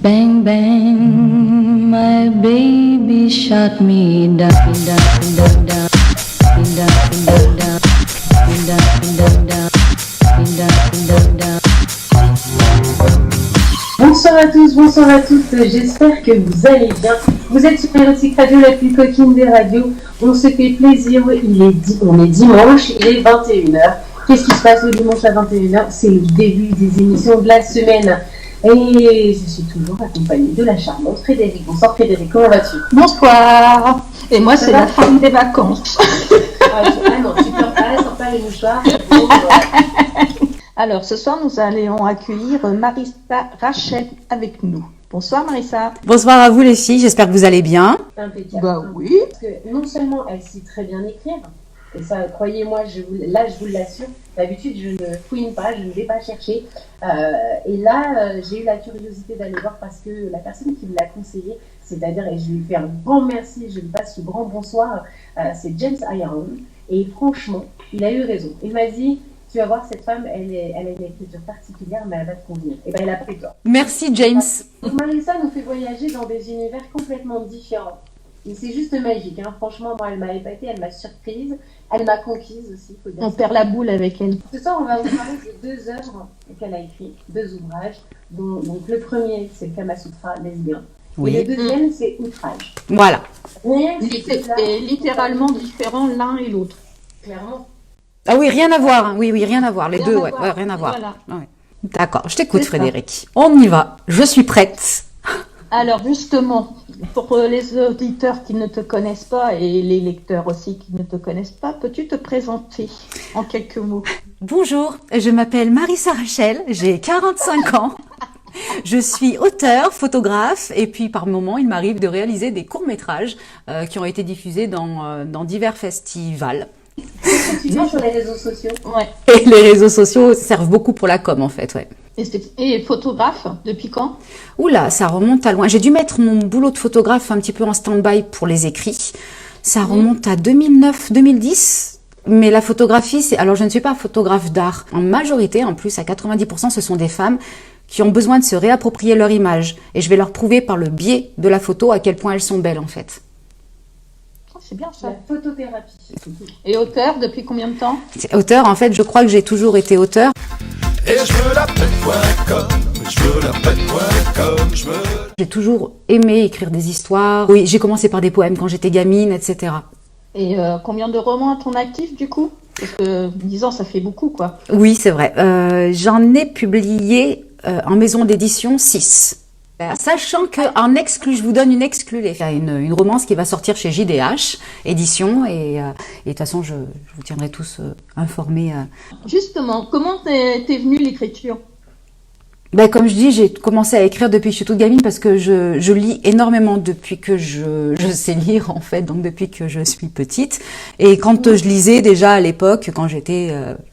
Bang bang, my baby shot me down, down, down, down, down, down, down, down, down, down, down. Bonsoir à tous, bonsoir à toutes, j'espère que vous allez bien. Vous êtes sur Erotic Radio, la plus coquine des radios. On se fait plaisir, on est dimanche, il est 21h. Qu'est-ce qui se passe le dimanche à 21h? C'est le début des émissions de la semaine. Et je suis toujours accompagnée de la charmante Frédéric. Bonsoir Frédéric, comment vas-tu? Bonsoir. Et moi, c'est la fin des vacances. Ah non, tu pleures pas, sors pas les mouchoirs. Alors, ce soir, nous allons accueillir Marissa Rachel avec nous. Bonsoir Marissa. Bonsoir à vous les filles, j'espère que vous allez bien. Impeccable. Bah oui. Parce que non seulement elle sait très bien écrire, et ça, croyez-moi, je vous l'assure, d'habitude je ne fouine pas, je ne vais pas chercher. Et là, j'ai eu la curiosité d'aller voir parce que la personne qui me l'a conseillé, c'est-à-dire, et je lui fais un grand merci, je lui passe ce grand bonsoir, c'est James Iron. Et franchement, il a eu raison. Il m'a dit, tu vas voir, cette femme, elle a une écriture particulière, mais elle va te convenir. Et bien, elle a pris tort. Merci James. Donc, Marissa nous fait voyager dans des univers complètement différents. Et c'est juste magique, hein. Franchement, moi, elle m'a épatée, elle m'a surprise, elle m'a conquise aussi, faut dire. On perd la boule avec elle. Ce soir, on va vous parler de 2 œuvres qu'elle a écrites, 2 ouvrages. Donc, le premier, c'est le Kama Sutra lesbien. Oui. Et le deuxième, c'est Outrage. Voilà. Rien que c'est là, C'est littéralement différent l'un et l'autre. clairement. Ah oui, rien à voir. Hein. Oui, rien à voir. Les Rien deux, à ouais, voir. ouais, rien à voir. Voilà. Ouais. D'accord, je t'écoute C'est ça. Frédéric. On y va. Je suis prête. Alors justement, pour les auditeurs qui ne te connaissent pas et les lecteurs aussi qui ne te connaissent pas, peux-tu te présenter en quelques mots? Bonjour, je m'appelle Marissa Rachel, j'ai 45 ans. Je suis auteure, photographe et puis par moments il m'arrive de réaliser des courts-métrages qui ont été diffusés dans divers festivals. Tu vas sur les réseaux sociaux. Ouais. Et les réseaux sociaux servent beaucoup pour la com en fait, ouais. Et photographe, depuis quand? Oula, ça remonte à loin. J'ai dû mettre mon boulot de photographe un petit peu en stand-by pour les écrits. Ça remonte à 2009-2010. Mais la photographie, alors je ne suis pas photographe d'art. En majorité, en plus, à 90%, ce sont des femmes qui ont besoin de se réapproprier leur image. Et je vais leur prouver par le biais de la photo à quel point elles sont belles, en fait. C'est bien ça. La photothérapie. Et auteur, depuis combien de temps? Auteur, en fait, je crois que j'ai toujours été auteur. Et je me la pète.com, je me la pète.com, J'ai toujours aimé écrire des histoires. Oui, j'ai commencé par des poèmes quand j'étais gamine, etc. Et combien de romans à ton actif du coup? Parce que 10 ans, ça fait beaucoup quoi. Oui, c'est vrai. J'en ai publié en maison d'édition 6. Sachant qu'en exclu, je vous donne une exclue. Il y a une romance qui va sortir chez JDH Édition et de toute façon, je vous tiendrai tous informés. Justement, comment t'es venue l'écriture? Comme je dis, j'ai commencé à écrire depuis que je suis toute gamine parce que je lis énormément depuis que je sais lire en fait, donc depuis que je suis petite. Et quand je lisais déjà à l'époque, quand j'étais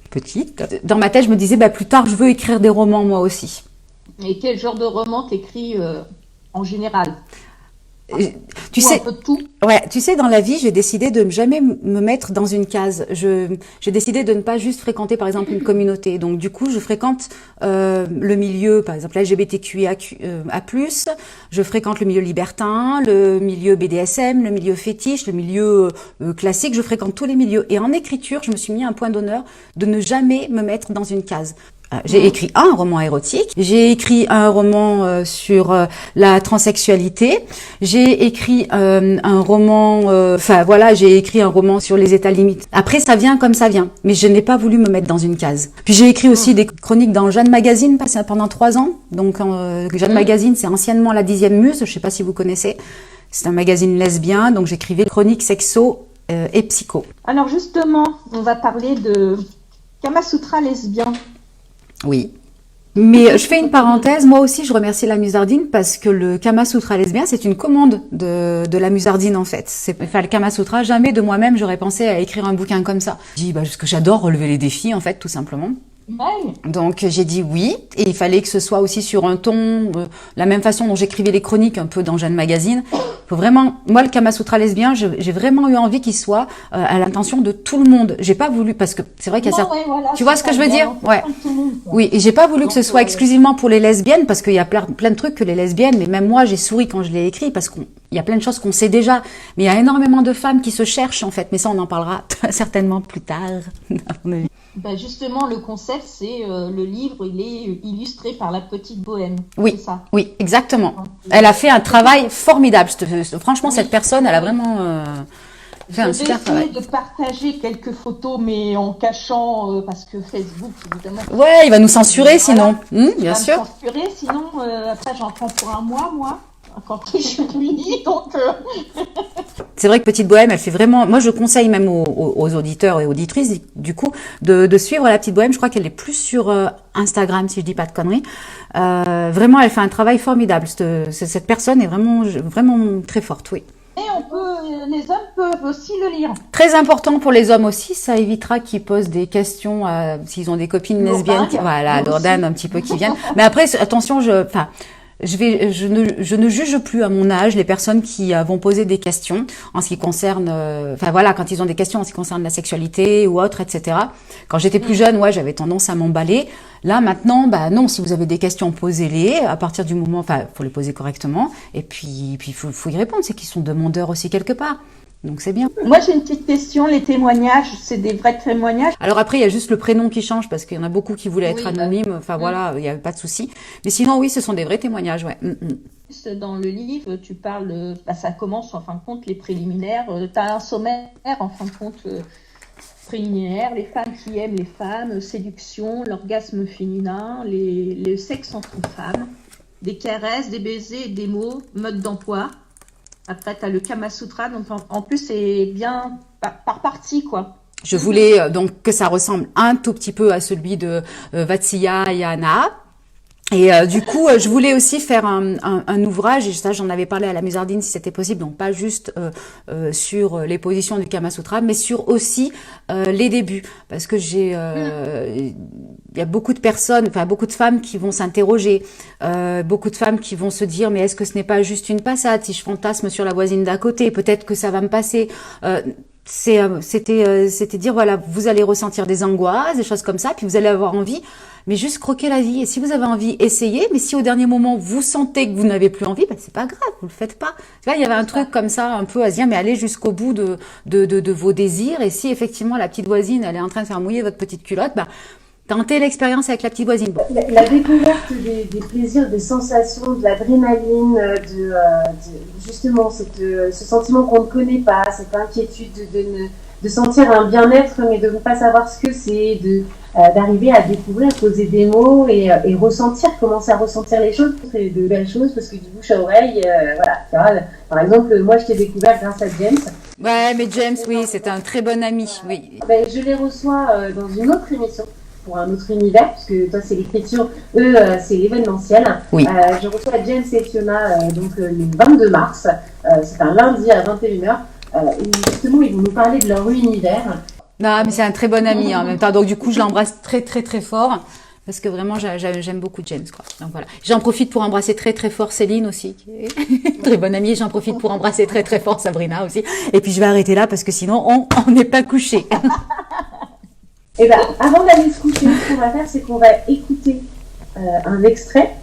petite, dans ma tête, je me disais plus tard, je veux écrire des romans moi aussi. Et quel genre de roman t'écris en général? Tu Ou sais, un peu de tout? ouais, tu sais, dans la vie, j'ai décidé de ne jamais me mettre dans une case. J'ai décidé de ne pas juste fréquenter, par exemple, une communauté. Donc, du coup, je fréquente le milieu, par exemple, LGBTQIA+, je fréquente le milieu libertin, le milieu BDSM, le milieu fétiche, le milieu classique. Je fréquente tous les milieux. Et en écriture, je me suis mis un point d'honneur de ne jamais me mettre dans une case. J'ai écrit un roman érotique, j'ai écrit un roman sur la transsexualité, j'ai écrit un roman, j'ai écrit un roman sur les états limites. Après, ça vient comme ça vient, mais je n'ai pas voulu me mettre dans une case. Puis j'ai écrit aussi des chroniques dans Jeanne Magazine pendant 3 ans. Donc Jeanne Magazine, c'est anciennement la 10e Muse, je sais pas si vous connaissez. C'est un magazine lesbien, donc j'écrivais chroniques sexo et psycho. Alors justement, on va parler de Kama Sutra lesbien. Oui. Mais je fais une parenthèse, moi aussi je remercie la Musardine parce que le Kama Sutra lesbien, c'est une commande de la Musardine en fait. Le Kama Sutra, jamais de moi-même j'aurais pensé à écrire un bouquin comme ça. Je dis parce que j'adore relever les défis en fait, tout simplement. Ouais. Donc j'ai dit oui, et il fallait que ce soit aussi sur un ton, la même façon dont j'écrivais les chroniques un peu dans Jeanne Magazine. Faut vraiment, moi le Kama Sutra lesbien, j'ai vraiment eu envie qu'il soit à l'intention de tout le monde. J'ai pas voulu, parce que c'est vrai qu'il y a Non, certains... ouais, voilà, Tu vois ce que je veux dire? Ouais. Tout le monde, quoi. Oui, et j'ai pas voulu que ce Donc, soit exclusivement pour les lesbiennes, parce qu'il y a plein de trucs que les lesbiennes, mais même moi j'ai souri quand je l'ai écrit, parce qu'il y a plein de choses qu'on sait déjà. Mais il y a énormément de femmes qui se cherchent en fait, mais ça on en parlera certainement plus tard. à mon avis. ben justement, le concept, c'est le livre, il est illustré par la petite bohème. Oui. C'est ça. Oui, exactement. Elle a fait un travail formidable. Franchement, Oui. cette personne, elle a vraiment fait un Je vais super essayer travail. de partager quelques photos, mais en cachant, parce que Facebook, évidemment, Ouais, il va nous censurer Voilà. sinon. il Bien va me sûr. censurer, sinon, après, j'en prends pour un mois, moi, quand je publie, donc... C'est vrai que Petite Bohème, elle fait vraiment... Moi, je conseille même aux auditeurs et auditrices, du coup, de suivre la Petite Bohème. Je crois qu'elle est plus sur Instagram, si je dis pas de conneries. Vraiment, elle fait un travail formidable. Cette personne est vraiment très forte, oui. Et les hommes peuvent aussi le lire. Très important pour les hommes aussi, ça évitera qu'ils posent des questions s'ils ont des copines Lourdanes. lesbiennes, voilà, Moi lourdanes un petit peu qui viennent. Mais après, attention, je ne juge plus à mon âge les personnes qui vont poser des questions en ce qui concerne, quand ils ont des questions en ce qui concerne la sexualité ou autre, etc. Quand j'étais plus jeune, ouais, j'avais tendance à m'emballer. Là, maintenant, non, si vous avez des questions, posez-les. À partir du moment, faut les poser correctement. Et puis, faut y répondre. C'est qu'ils sont demandeurs aussi quelque part. Donc, c'est bien. Moi, j'ai une petite question. Les témoignages, c'est des vrais témoignages? Alors après, il y a juste le prénom qui change parce qu'il y en a beaucoup qui voulaient être Oui, anonymes. Enfin, voilà, il n'y avait pas de souci. Mais sinon, oui, ce sont des vrais témoignages, ouais. Dans le livre, tu parles, ça commence en fin de compte les préliminaires. Tu as un sommaire en fin de compte préliminaire, les femmes qui aiment les femmes, séduction, l'orgasme féminin, le sexe entre femmes, des caresses, des baisers, des mots, mode d'emploi. Après, tu as le Kama Sutra, donc en plus, c'est bien par partie, quoi. Je voulais donc que ça ressemble un tout petit peu à celui de Vatsyayana. Et du coup, je voulais aussi faire un ouvrage, et ça j'en avais parlé à la Musardine si c'était possible, donc pas juste sur les positions du Kama Sutra, mais sur aussi les débuts, parce que il y a beaucoup de personnes, beaucoup de femmes qui vont s'interroger, beaucoup de femmes qui vont se dire mais est-ce que ce n'est pas juste une passade si je fantasme sur la voisine d'à côté, peut-être que ça va me passer. C'était dire voilà, vous allez ressentir des angoisses, des choses comme ça, puis vous allez avoir envie, mais juste croquer la vie. Et si vous avez envie, essayez. Mais si au dernier moment vous sentez que vous n'avez plus envie, c'est pas grave, vous le faites pas. Tu vois, il y avait un truc comme ça, un peu à se dire, mais allez jusqu'au bout de vos désirs. Et si effectivement la petite voisine, elle est en train de faire mouiller votre petite culotte, tentez l'expérience avec la petite voisine. La découverte des plaisirs, des sensations, de l'adrénaline, justement ce sentiment qu'on ne connaît pas, cette inquiétude de sentir un bien-être mais de ne pas savoir ce que c'est, d'arriver à découvrir, poser des mots et ressentir, commencer à ressentir les choses, c'est de belles choses parce que du bouche à oreille, voilà. Tu vois, par exemple, moi je t'ai découvert grâce à James. Ouais, mais James, oui, c'est un très bon ami, oui. Je les reçois dans une autre émission, pour un autre univers, puisque toi c'est l'écriture, eux c'est l'événementiel. Oui. Je reçois James et Fiona le 22 mars, c'est un lundi à 21h, et justement ils vont nous parler de leur univers. Non, mais c'est un très bon ami en même temps, donc du coup je l'embrasse très très très fort, parce que vraiment j'aime beaucoup James, quoi. Donc voilà. J'en profite pour embrasser très très fort Céline aussi, qui est très bonne amie, et j'en profite pour embrasser très très fort Sabrina aussi, et puis je vais arrêter là parce que sinon on n'est pas couché. Et avant d'aller se coucher, ce qu'on va faire, c'est qu'on va écouter un extrait.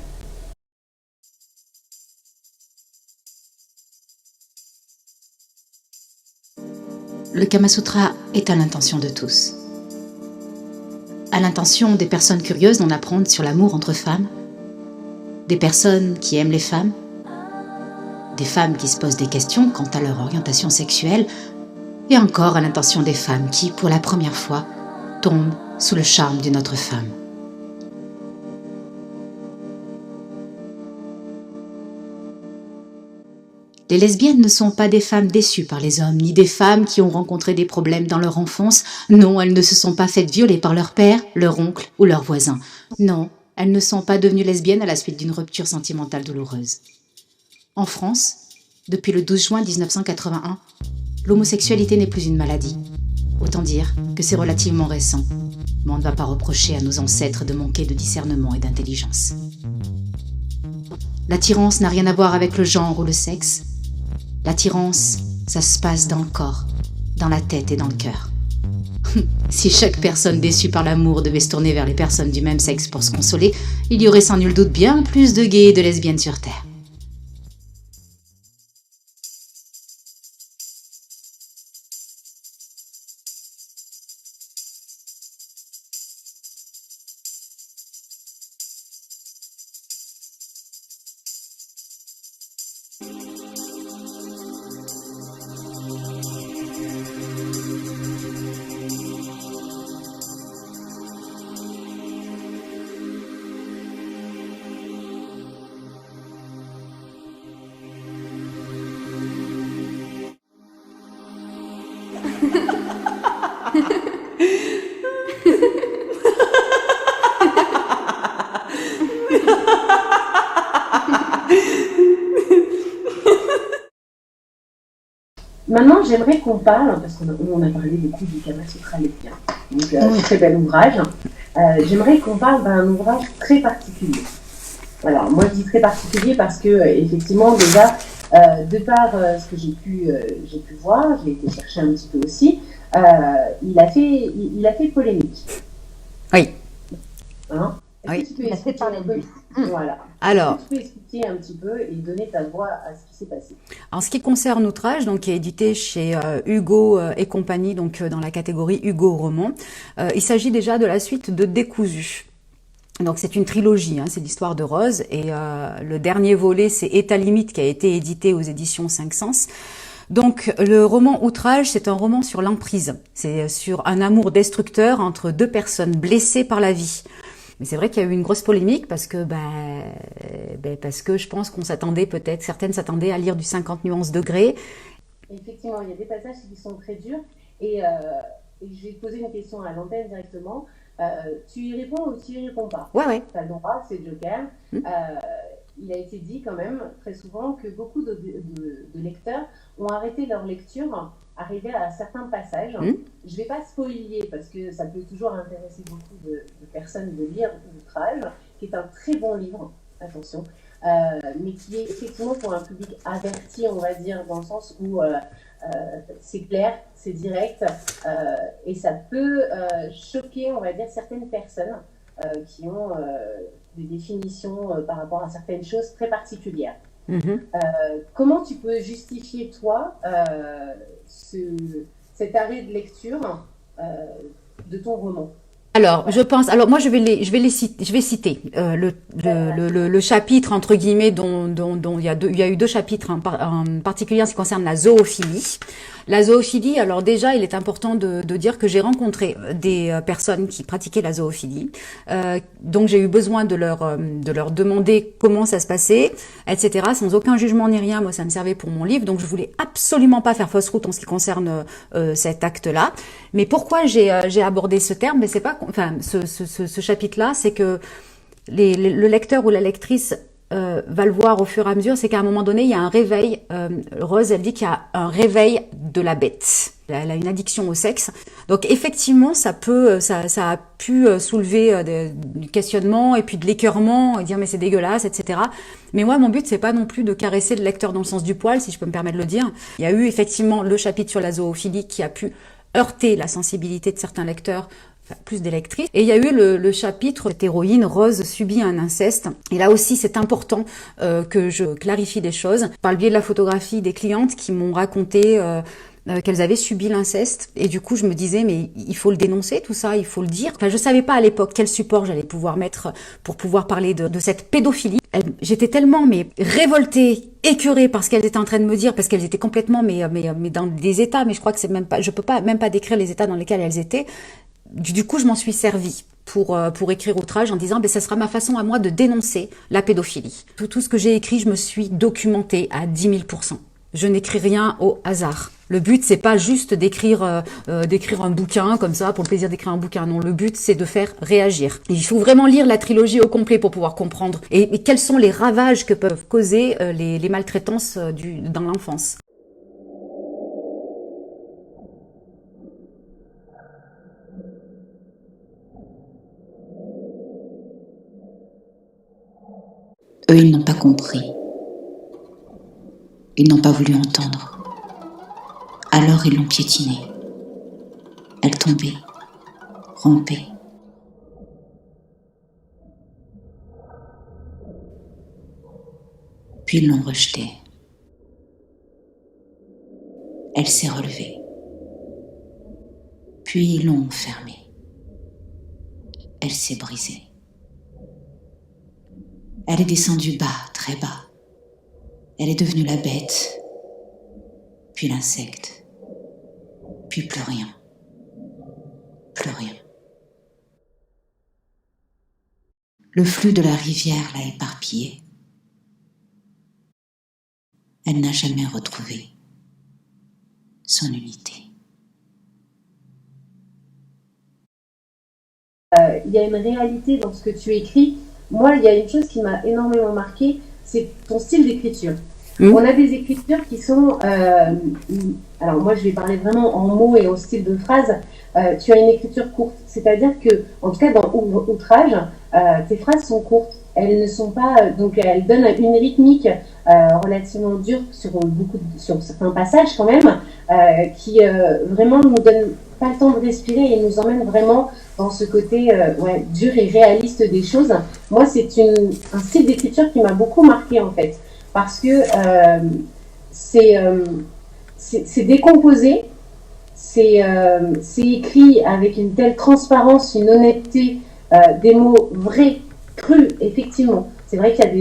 Le Kama Sutra est à l'intention de tous. À l'intention des personnes curieuses d'en apprendre sur l'amour entre femmes, des personnes qui aiment les femmes, des femmes qui se posent des questions quant à leur orientation sexuelle, et encore à l'intention des femmes qui, pour la première fois, tombent sous le charme d'une autre femme. Les lesbiennes ne sont pas des femmes déçues par les hommes, ni des femmes qui ont rencontré des problèmes dans leur enfance. Non, elles ne se sont pas faites violer par leur père, leur oncle ou leur voisin. Non, elles ne sont pas devenues lesbiennes à la suite d'une rupture sentimentale douloureuse. En France, depuis le 12 juin 1981, l'homosexualité n'est plus une maladie. Autant dire que c'est relativement récent. mais on ne va pas reprocher à nos ancêtres de manquer de discernement et d'intelligence. L'attirance n'a rien à voir avec le genre ou le sexe. L'attirance, ça se passe dans le corps, dans la tête et dans le cœur. Si chaque personne déçue par l'amour devait se tourner vers les personnes du même sexe pour se consoler, il y aurait sans nul doute bien plus de gays et de lesbiennes sur Terre. Maintenant, j'aimerais qu'on parle, parce qu'on a parlé beaucoup du Kama Sutra lesbien, donc très bel ouvrage. J'aimerais qu'on parle d'un ouvrage très particulier. Alors, moi je dis très particulier parce que, effectivement, déjà, de par ce que j'ai pu voir, j'ai été chercher un petit peu aussi, il a fait polémique. Oui. Hein? Oui. Est-ce que tu peux expliquer un peu? Voilà. Alors, Est-ce que tu peux expliquer un petit peu et donner ta voix à ce qui s'est passé? en ce qui concerne Outrage, donc qui est édité chez Hugo et compagnie, donc dans la catégorie Hugo roman, il s'agit déjà de la suite de Décousu. Donc c'est une trilogie, hein, c'est l'histoire de Rose et le dernier volet c'est État limite qui a été édité aux éditions Cinq Sens. Donc le roman Outrage, c'est un roman sur l'emprise, c'est sur un amour destructeur entre deux personnes blessées par la vie. Mais c'est vrai qu'il y a eu une grosse polémique parce que parce que je pense qu'on s'attendait peut-être, certaines s'attendaient à lire du 50 nuances degrés. Effectivement, il y a des passages qui sont très durs et je vais te poser une question à l'antenne directement. Tu y réponds ou tu y réponds pas? Ouais. Tu as le droit, c'est Joker. Il a été dit quand même très souvent que beaucoup de lecteurs ont arrêté leur lecture arrivé à certains passages. Je ne vais pas spoiler parce que ça peut toujours intéresser beaucoup de personnes de lire Outrage, qui est un très bon livre, attention, mais qui est effectivement pour un public averti, on va dire, dans le sens où c'est clair, c'est direct, et ça peut choquer, on va dire, certaines personnes qui ont des définitions par rapport à certaines choses très particulières. Comment tu peux justifier, toi, cet arrêt de lecture de ton roman? Alors, alors moi je vais citer le chapitre entre guillemets dont il y a eu deux chapitres en particulier en ce qui concerne la zoophilie. La zoophilie, alors déjà, il est important de dire que j'ai rencontré des personnes qui pratiquaient la zoophilie, donc j'ai eu besoin de leur demander comment ça se passait, etc. Sans aucun jugement ni rien, moi ça me servait pour mon livre, donc je voulais absolument pas faire fausse route en ce qui concerne cet acte-là. Mais pourquoi j'ai abordé ce terme? Mais c'est pas, enfin, ce chapitre-là, c'est que le lecteur ou la lectrice va le voir au fur et à mesure, c'est qu'à un moment donné, il y a un réveil. Rose, elle dit qu'il y a un réveil de la bête. Elle a une addiction au sexe. Donc effectivement, ça a pu soulever du questionnement et puis de l'écœurement, et dire mais c'est dégueulasse, etc. Mais moi, mon but, c'est pas non plus de caresser le lecteur dans le sens du poil, si je peux me permettre de le dire. Il y a eu effectivement le chapitre sur la zoophilie qui a pu heurter la sensibilité de certains lecteurs, enfin, plus des lectrices. Et il y a eu le chapitre, cette héroïne, Rose, subit un inceste. Et là aussi, c'est important que je clarifie des choses. Par le biais de la photographie des clientes qui m'ont raconté qu'elles avaient subi l'inceste. Et du coup, je me disais, mais il faut le dénoncer, tout ça, il faut le dire. Enfin, je savais pas à l'époque quel support j'allais pouvoir mettre pour pouvoir parler de cette pédophilie. J'étais tellement révoltée, écœurée par ce qu'elles étaient en train de me dire, parce qu'elles étaient complètement mais dans des états, mais je crois que c'est même pas, je peux pas même pas décrire les états dans lesquels elles étaient. Du coup, je m'en suis servie pour écrire Outrage en disant, ça sera ma façon à moi de dénoncer la pédophilie. Tout ce que j'ai écrit, je me suis documentée à 10 000%. Je n'écris rien au hasard. Le but, c'est pas juste d'écrire un bouquin comme ça pour le plaisir d'écrire un bouquin. Non, le but, c'est de faire réagir. Et il faut vraiment lire la trilogie au complet pour pouvoir comprendre et quels sont les ravages que peuvent causer les maltraitances dans l'enfance. Eux, ils n'ont pas compris. Ils n'ont pas voulu entendre. Alors ils l'ont piétinée. Elle tombait, rompait. Puis ils l'ont rejetée. Elle s'est relevée. Puis ils l'ont fermée. Elle s'est brisée. Elle est descendue bas, très bas. Elle est devenue la bête, puis l'insecte, puis plus rien. Plus rien. Le flux de la rivière l'a éparpillée. Elle n'a jamais retrouvé son unité. Il y a une réalité dans ce que tu écris. Moi, il y a une chose qui m'a énormément marqué, c'est ton style d'écriture. On a des écritures qui sont... alors moi, je vais parler vraiment en mots et en style de phrase. Tu as une écriture courte, c'est-à-dire que, en tout cas dans Outrage, tes phrases sont courtes. Elles ne sont pas... donc elles donnent une rythmique relativement dure sur certains passages quand même, qui vraiment nous donne pas le temps de respirer et nous emmène vraiment dans ce côté dur et réaliste des choses. Moi, c'est un style d'écriture qui m'a beaucoup marqué en fait, parce que c'est décomposé, c'est écrit avec une telle transparence, une honnêteté, des mots vrais, crus, effectivement. C'est vrai qu'il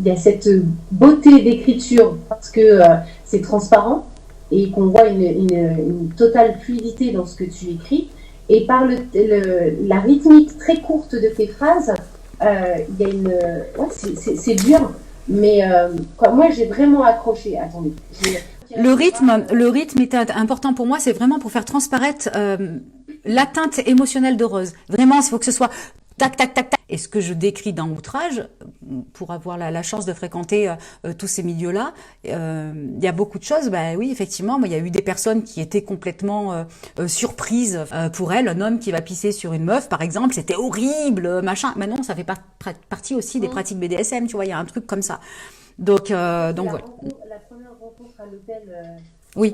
y a cette beauté d'écriture parce que c'est transparent et qu'on voit une totale fluidité dans ce que tu écris. Et par la rythmique très courte de tes phrases, il y a c'est dur, mais moi j'ai vraiment accroché. Attendez. Le rythme était important pour moi, c'est vraiment pour faire transparaître l'atteinte émotionnelle de Rose. Vraiment, il faut que ce soit tac, tac, tac, tac. Et ce que je décris dans Outrage, pour avoir la chance de fréquenter tous ces milieux-là, il y a beaucoup de choses. Ben oui, effectivement, il y a eu des personnes qui étaient complètement surprises pour elle. Un homme qui va pisser sur une meuf, par exemple, c'était horrible, machin. Mais non, ça fait partie aussi des pratiques BDSM, tu vois, il y a un truc comme ça. Donc voilà. La première rencontre à l'hôtel oui.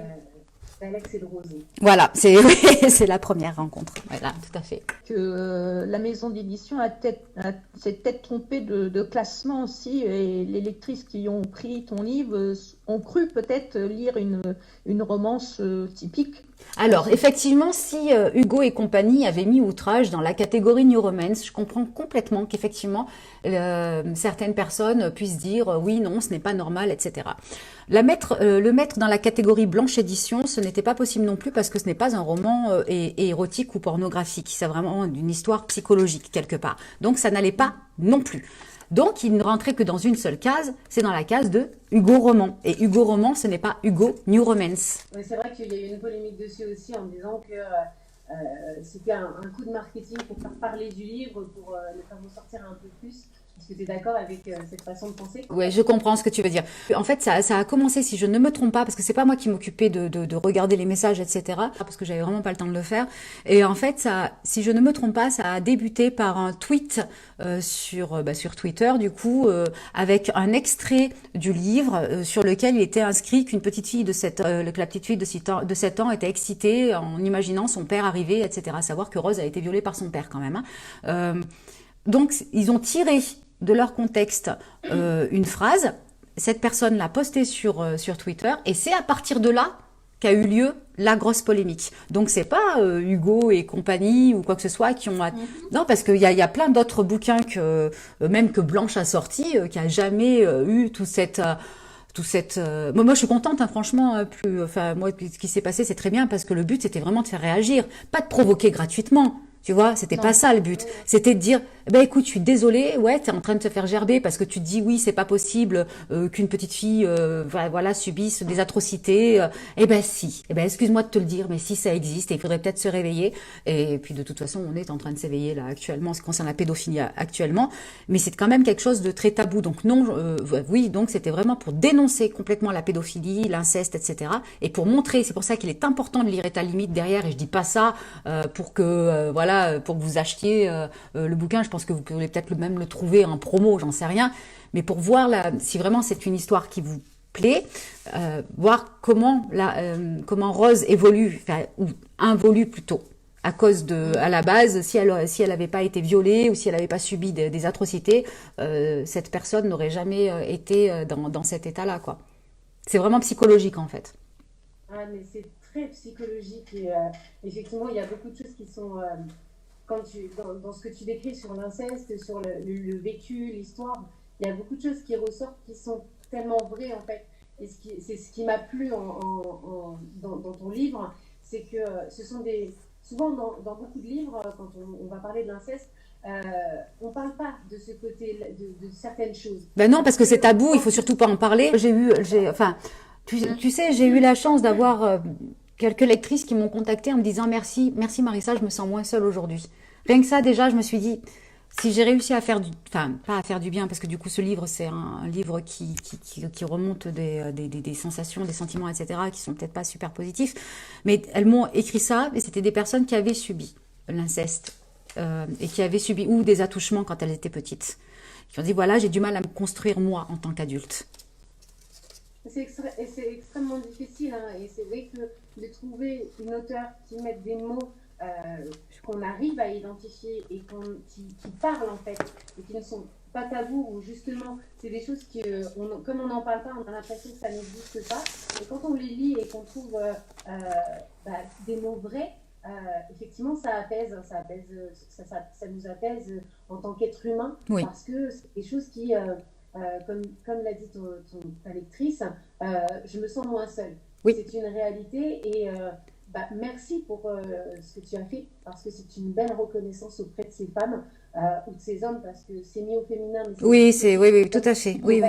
Alex et de Rosé. Voilà, c'est la première rencontre. Voilà, tout à fait. Que la maison d'édition s'est peut-être trompée de classement aussi, et les lectrices qui ont pris ton livre ont cru peut-être lire une romance typique. Alors, effectivement, si Hugo et compagnie avaient mis Outrage dans la catégorie New Romance, je comprends complètement qu'effectivement, certaines personnes puissent dire oui, non, ce n'est pas normal, etc. Le mettre dans la catégorie Blanche Édition, ce n'était pas possible non plus parce que ce n'est pas un roman érotique ou pornographique. C'est vraiment une histoire psychologique quelque part. Donc, ça n'allait pas non plus. Donc, il ne rentrait que dans une seule case, c'est dans la case de Hugo Roman. Et Hugo Roman, ce n'est pas Hugo New Romance. Oui, c'est vrai qu'il y a eu une polémique dessus aussi en disant que c'était un coup de marketing pour faire parler du livre, pour le faire ressortir un peu plus. Est-ce que tu es d'accord avec cette façon de penser? Oui, je comprends ce que tu veux dire. En fait, ça a commencé, si je ne me trompe pas, parce que c'est pas moi qui m'occupais de regarder les messages, etc., parce que j'avais vraiment pas le temps de le faire. Et en fait, si je ne me trompe pas, ça a débuté par un tweet sur Twitter, du coup, avec un extrait du livre sur lequel il était inscrit qu'une petite fille que la petite fille de 7 ans était excitée en imaginant son père arriver, etc. À savoir que Rose a été violée par son père quand même. Donc, ils ont tiré de leur contexte une phrase, cette personne l'a postée sur Twitter, et c'est à partir de là qu'a eu lieu la grosse polémique. Donc c'est pas Hugo et compagnie ou quoi que ce soit qui ont... Non, parce qu'il y a plein d'autres bouquins même que Blanche a sorti, qui a jamais eu tout cette... Moi je suis contente, hein, franchement. Moi, ce qui s'est passé, c'est très bien, parce que le but c'était vraiment de faire réagir, pas de provoquer gratuitement. Tu vois, c'était pas ça le but. C'était de dire, écoute, je suis désolée, ouais, t'es en train de te faire gerber parce que tu te dis, oui, c'est pas possible qu'une petite fille, subisse des atrocités. Si. Excuse-moi de te le dire, mais si ça existe, et il faudrait peut-être se réveiller. Et puis de toute façon, on est en train de s'éveiller là actuellement, en ce qui concerne la pédophilie actuellement. Mais c'est quand même quelque chose de très tabou. Donc non, oui, donc c'était vraiment pour dénoncer complètement la pédophilie, l'inceste, etc. Et pour montrer, c'est pour ça qu'il est important de lire État limite derrière. Et je dis pas ça pour que pour que vous achetiez le bouquin. Je pense pense que vous pourrez peut-être même le trouver en promo, j'en sais rien. Mais pour voir si vraiment c'est une histoire qui vous plaît, voir comment Rose évolue, ou involue plutôt, à cause à la base, si elle n'avait pas été violée ou si elle n'avait pas subi des atrocités, cette personne n'aurait jamais été dans cet état-là, quoi. C'est vraiment psychologique, en fait. Ah, mais c'est très psychologique et effectivement, il y a beaucoup de choses qui sont, dans ce que tu décris sur l'inceste, sur le vécu, l'histoire, il y a beaucoup de choses qui ressortent qui sont tellement vraies, en fait. Et c'est ce qui m'a plu dans ton livre, c'est que ce sont souvent dans beaucoup de livres, quand on va parler de l'inceste, on ne parle pas de ce côté, de certaines choses. Ben non, parce que c'est tabou, il faut surtout pas en parler. Tu sais, j'ai eu la chance d'avoir quelques lectrices qui m'ont contactée en me disant merci Marissa, je me sens moins seule aujourd'hui. Rien que ça, déjà, je me suis dit, si j'ai réussi à faire pas à faire du bien, parce que du coup, ce livre, c'est un livre qui remonte des sensations, des sentiments, etc., qui sont peut-être pas super positifs, mais elles m'ont écrit ça, et c'était des personnes qui avaient subi l'inceste, et qui avaient subi, ou des attouchements quand elles étaient petites. Qui ont dit, voilà, j'ai du mal à me construire moi, en tant qu'adulte. C'est extrêmement difficile, hein, et c'est vrai que de trouver une auteure qui mette des mots qu'on arrive à identifier et qui parlent en fait, et qui ne sont pas tabous, ou justement, c'est des choses comme on n'en parle pas, on a l'impression que ça n'existe pas, et quand on les lit et qu'on trouve des mots vrais, effectivement, ça nous apaise en tant qu'être humain, oui. Parce que c'est des choses qui... comme l'a dit ta lectrice, je me sens moins seule. Oui. C'est une réalité et merci pour ce que tu as fait, parce que c'est une belle reconnaissance auprès de ces femmes ou de ces hommes, parce que c'est mis au féminin. Mais oui, tout à fait. Oui.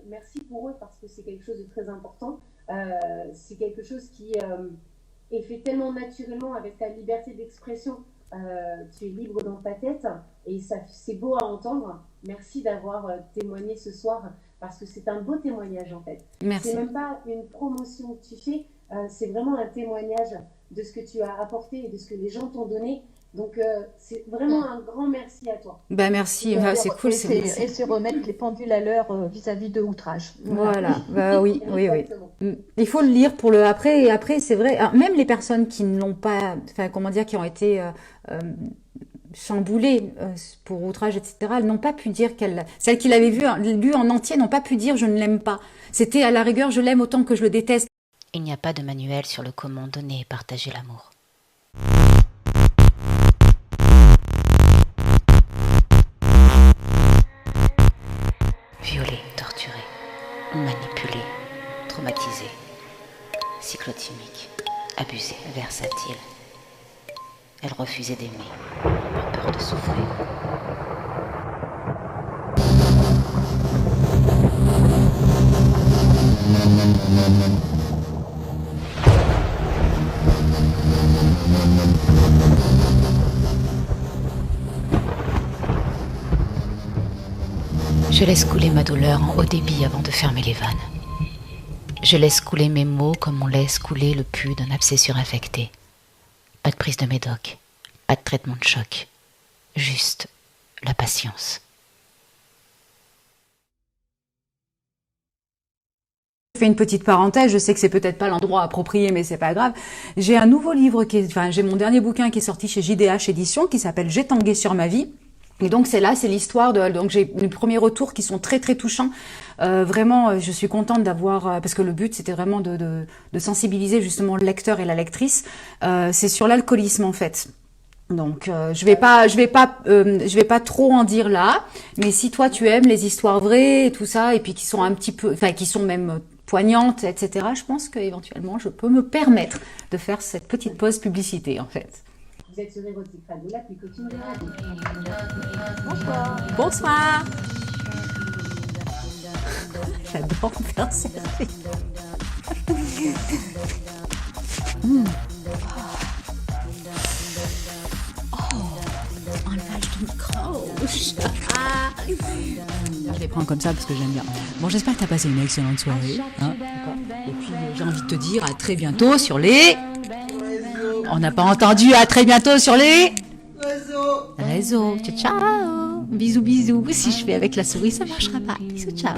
Merci pour eux, parce que c'est quelque chose de très important. C'est quelque chose qui est fait tellement naturellement avec ta liberté d'expression. Tu es libre dans ta tête et c'est beau à entendre. Merci d'avoir témoigné ce soir, parce que c'est un beau témoignage en fait. Merci. C'est même pas une promotion que tu fais, c'est vraiment un témoignage de ce que tu as apporté et de ce que les gens t'ont donné. Donc c'est vraiment un grand merci à toi. Merci, c'est cool. Et c'est remettre les pendules à l'heure vis-à-vis de outrage. Voilà, oui. Il faut le lire pour le après. Et après, c'est vrai, même les personnes qui ne l'ont pas, qui ont été chamboulées pour outrage, etc., elles n'ont pas pu dire celles qui l'avaient lu en entier n'ont pas pu dire je ne l'aime pas. C'était à la rigueur je l'aime autant que je le déteste. Il n'y a pas de manuel sur le comment donner et partager l'amour. Violée, torturée, manipulée, traumatisée, cyclotimique, abusée, versatile. Elle refusait d'aimer, par peur de souffrir. Je laisse couler ma douleur en haut débit avant de fermer les vannes. Je laisse couler mes mots comme on laisse couler le pus d'un abcès surinfecté. Pas de prise de médoc, pas de traitement de choc, juste la patience. Je fais une petite parenthèse, je sais que c'est peut-être pas l'endroit approprié, mais c'est pas grave. J'ai un nouveau livre j'ai mon dernier bouquin qui est sorti chez JDH Éditions qui s'appelle J'ai tangué sur ma vie. Et donc c'est l'histoire donc j'ai les premiers retours qui sont très très touchants. Vraiment, je suis contente d'avoir, parce que le but c'était vraiment de sensibiliser justement le lecteur et la lectrice. C'est sur l'alcoolisme en fait. Donc je vais pas trop en dire là, mais si toi tu aimes les histoires vraies et tout ça, et puis qui sont un petit peu, qui sont même poignantes, etc., je pense qu'éventuellement je peux me permettre de faire cette petite pause publicité en fait. Vous êtes sur Érotique Radio, la plus copine de la radio. Bonsoir. J'adore faire ça. Enlevage d'une croche. Je les prends comme ça parce que j'aime bien. Bon, j'espère que tu as passé une excellente soirée. Hein, et puis, j'ai envie de te dire à très bientôt sur les... On n'a pas entendu à très bientôt sur les... réseaux. beso, ciao ciao. Bisous bisous. Si je fais avec la souris, ça marchera pas. Bisous, ciao.